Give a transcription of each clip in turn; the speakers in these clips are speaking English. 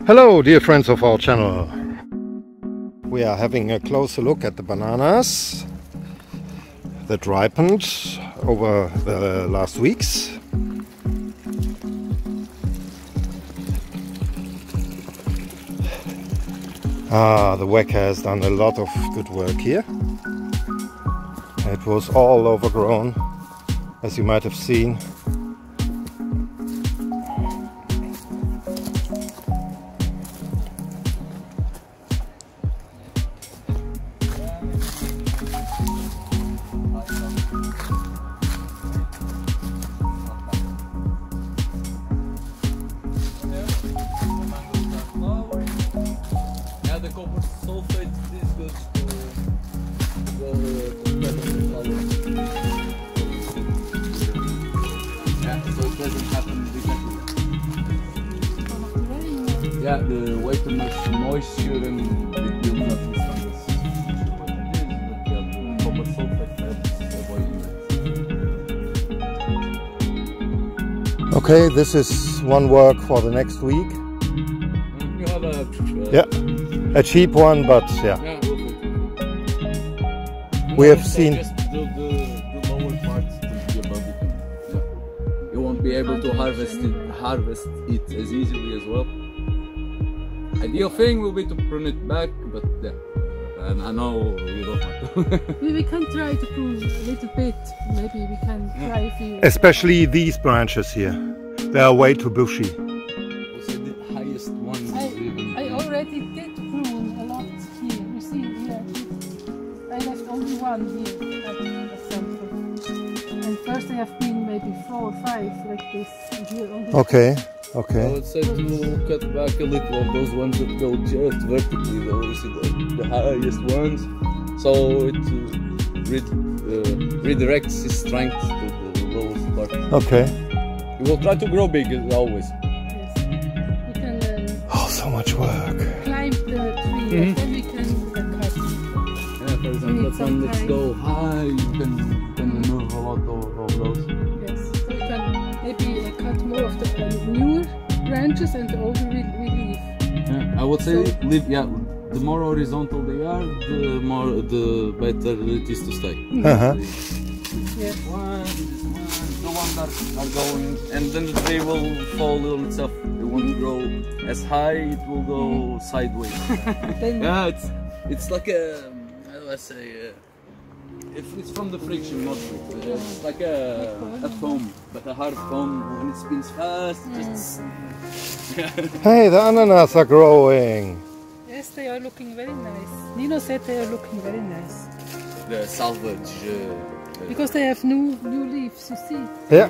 Hello dear friends of our channel. We are having a closer look at the bananas that ripened over the last weeks. The Weka has done a lot of good work here. It was all overgrown, as you might have seen. The copper sulfate is good for yeah, so it doesn't happen exactly. Yeah, the way too much moisture and it will not stand this. What it is, but yeah, copper sulfate helps avoiding that. Okay, this is one work for the next week. You have a a cheap one, but yeah. We have seen just the lower parts to be above it. Yeah. You won't be able to harvest it as easily as well. Ideal thing will be to prune it back, but yeah, and I know you don't want to. We can try to prune a little bit. Maybe we can try a few. especially these branches here. They are way too bushy. Also the highest ones. I already did prune a lot here. You see here. I left only one here at the sample. And first I have been maybe 4 or 5 like this. And here only. Okay, I okay. would say to cut back a little of those ones that go just vertically, though. You see the highest ones, so it redirects his strength to the lowest part. Okay. You will try to grow big as always. Yes. We can Oh, so much work. climb the tree and then we can cut. Yeah, for example, that one, let's go high. You can remove a lot of those. Yes. So we can maybe cut more of the newer branches and the older we leave. Yeah, I would say leave. Yeah, the more horizontal they are, the better it is to stay. Yes. The ones that are going, and then the tree will fall on itself. It won't grow as high. It will go sideways. Yeah, it's like a, how do I say? It's from the friction mostly. It's like a foam, but a hard foam. When it spins fast, it just. Hey, the ananas are growing. Yes, they are looking very nice. Nino said they are looking very nice. The salvage. Because they have new leaves, you see. Yeah.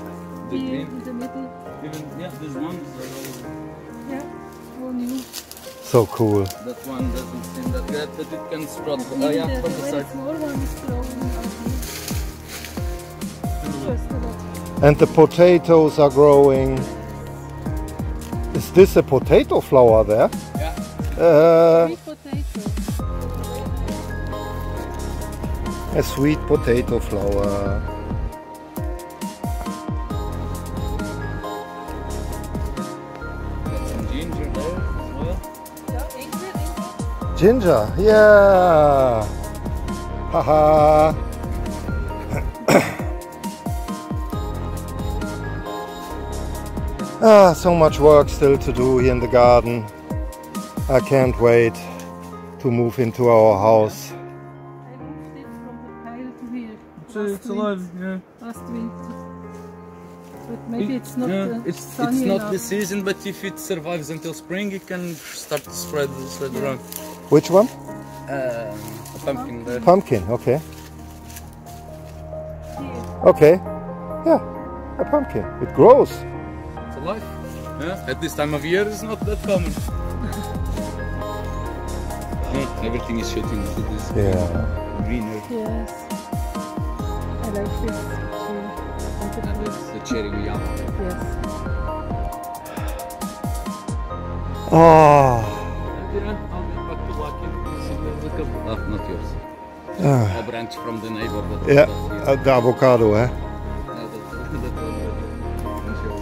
The Here green. in the middle. Even yeah, these ones are all. Yeah, all new. So cool. That one doesn't seem that good, but it can sprout. Oh Even yeah, the from the very side. small one is growing out here. Just a lot. And the potatoes are growing. Is this a potato flower there? Yeah. Sweet potato. A sweet potato flower. Got some ginger there as well. Yeah, Ingrid. Ginger, yeah. Haha. So much work still to do here in the garden. I can't wait to move into our house. I moved it from the pile to here. It's alive, yeah. Last winter. But maybe it's not It's sunny not enough. the season, but if it survives until spring, it can start to spread around. Which one? A pumpkin there. Pumpkin, okay. Here. Okay. Yeah, a pumpkin. It grows. It's alive. Yeah. At this time of year, it's not that common. Everything is shooting into this greener. Yes. I like this tree. And the fruit. The cherry we have. Yes. Oh, Yeah, I'll get back to walking. There's a couple. Ah, not yours. a branch from the neighbor. Yeah, the avocado, eh? Yeah,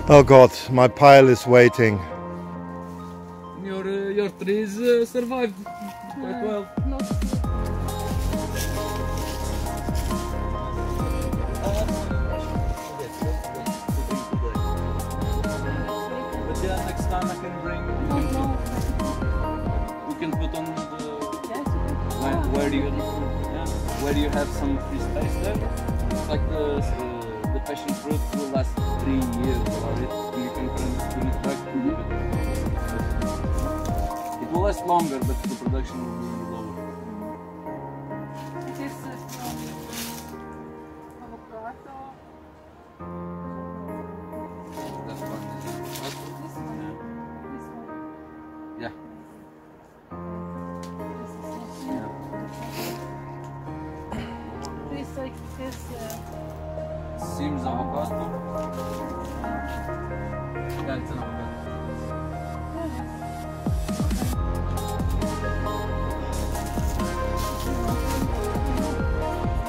Oh God, my pile is waiting. your trees survived quite well. Not But yeah, next time I can bring. We can put on the where you have some free space there. It's like the passion fruit will last 3 years or it, and you can bring it back. It will last longer, but the production will be lower. It is avocado. That's one. This one. Yeah. This like this. Seems avocado. Yeah, it's an avocado.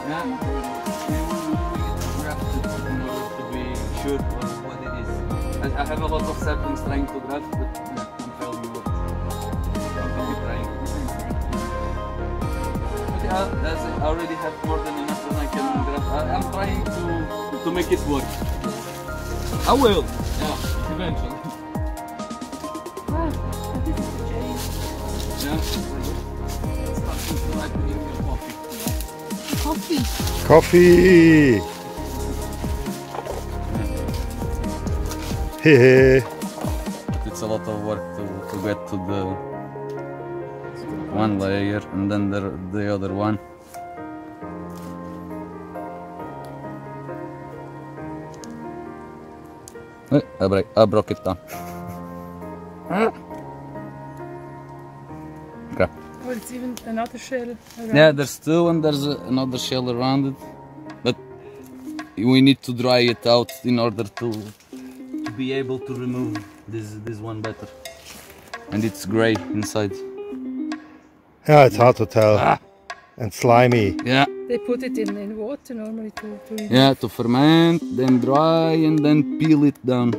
Yeah. We graft it in order to be sure what it is. I have a lot of saplings trying to graft, but yeah, I'm failing a lot. I'm trying. But yeah, as I already have more than enough that I can graft. I'm trying to make it work. I will. Yeah, eventually. Wow, this is the change. Yeah. Starting to like your coffee. Coffee. Coffee! Hehe. It's a lot of work to get to the one layer and then the other one. I broke it down. Okay. Oh, it's even another shell around. Yeah, there's two and there's another shell around it, but we need to dry it out in order to be able to remove this one better. And it's gray inside. Yeah, it's hard to tell. And slimy. Yeah. They put it in water normally to remove. Yeah, to ferment, then dry, and then peel it down.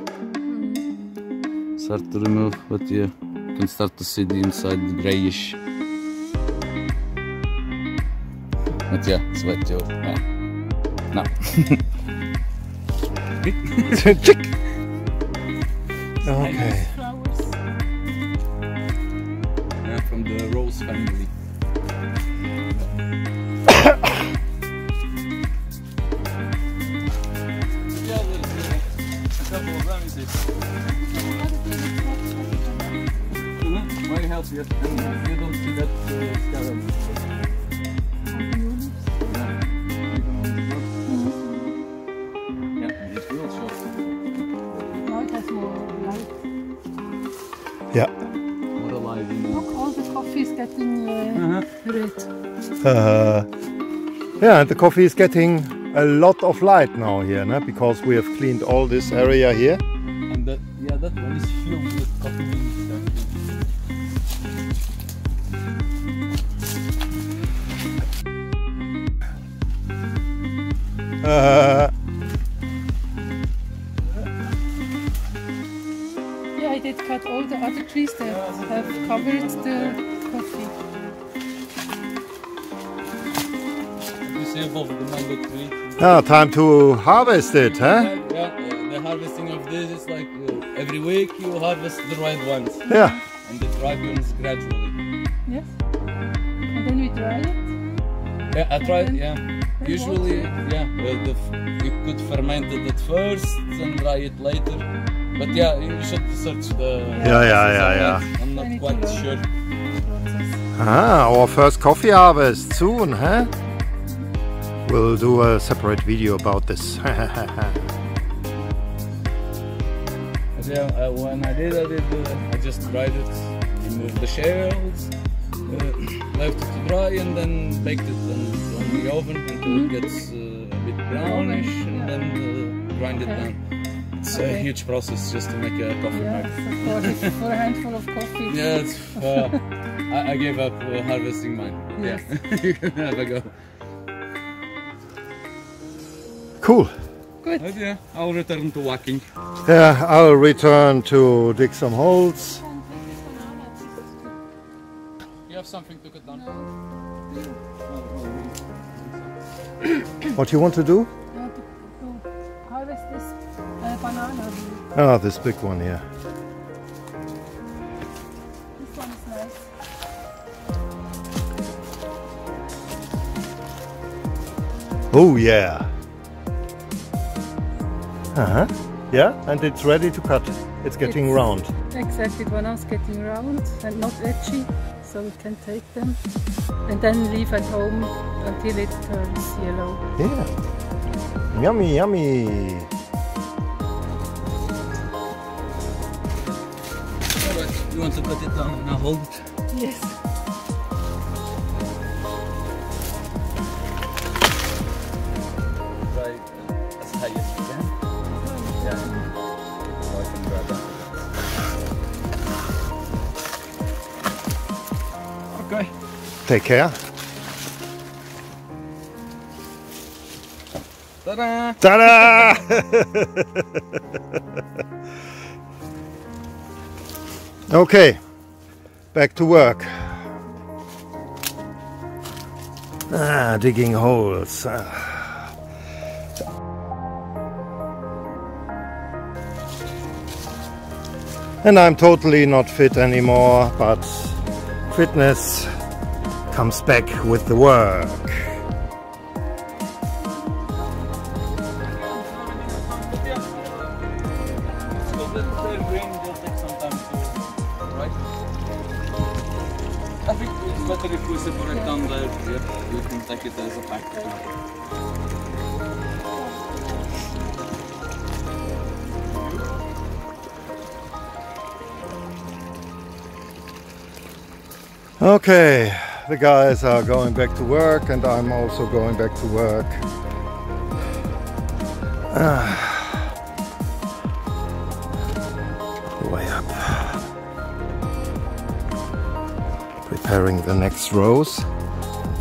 Start to remove, but yeah, you can start to see the inside, the grayish. But yeah, it's wet too. No. Chick! Okay. Flowers. Yeah, from the rose family. Yeah, there's a couple of them, is it? Very healthy, yes. And you don't see that scarab. Yeah, it will show. Now it has more light. Yeah. More alive. Look, all the coffee is getting red. Yeah, and the coffee is getting a lot of light now here, no? Because we have cleaned all this area here. And that, yeah, that one is filled with coffee beans. Yeah, I did cut all the other trees that have covered the coffee. You see above the mango tree? Ah, time to harvest it, huh? Yeah, the harvesting of this is like every week you harvest the right ones. Yeah. And it ripens gradually. Yes. And then we dry it. Yeah, I tried, then- yeah. Usually, yeah, you could ferment it at first and dry it later. But yeah, you should search the... Yeah. I'm I not need to quite learn. sure. Process. Ah, our first coffee harvest soon, huh? We'll do a separate video about this. But yeah, when I did, I just dried it, removed the shells, left it to dry and then baked it on the oven until it gets a bit brownish and then grind it down. It's a huge process just to make a coffee Yes, mug. of course, for a handful of coffee. Yeah, I gave up harvesting mine. Yes. Yeah, you can have a go. Cool. Good. But yeah, I'll return to walking. Yeah, I'll return to dig some holes. You have something to cut down? What you want to do? To harvest this banana. Ah, this big one here. This one is nice. Oh yeah. Uh-huh. Yeah, and it's ready to cut. It's getting round. Exactly, bananas getting round and not edgy, so we can take them and then leave at home until it turns yellow. Yeah. Yummy, yummy. Alright, you want to cut it down and I'll hold it? Yes. Try as high as you can. Yeah. So I can grab that. Okay. Take care. Ta-da! Ta-da! Okay, back to work. Digging holes. And I'm totally not fit anymore, but fitness comes back with the work. I think it's better if we separate down there. Yep, we can take it as a pack. Okay, the guys are going back to work and I'm also going back to work. Way up. Preparing the next rows.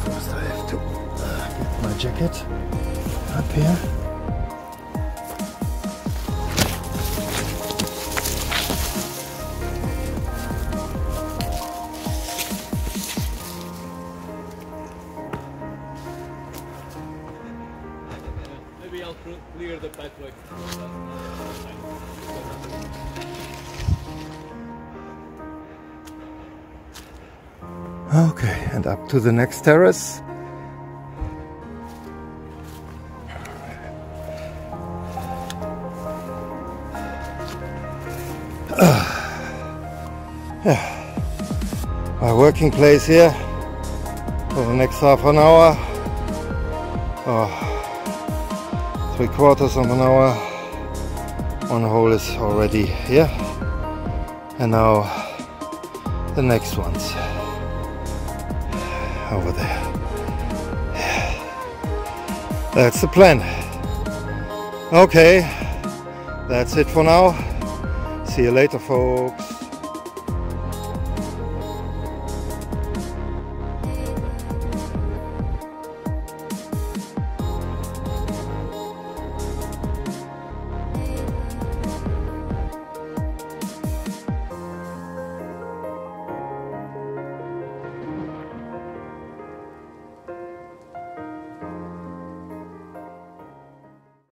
First I have to get my jacket up here. Maybe I'll clear the pathway. Okay, and up to the next terrace. Yeah, my working place here for the next half an hour. 3/4 of an hour. One hole is already here, and now the next ones over there. That's the plan. Okay, that's it for now. See you later, folks.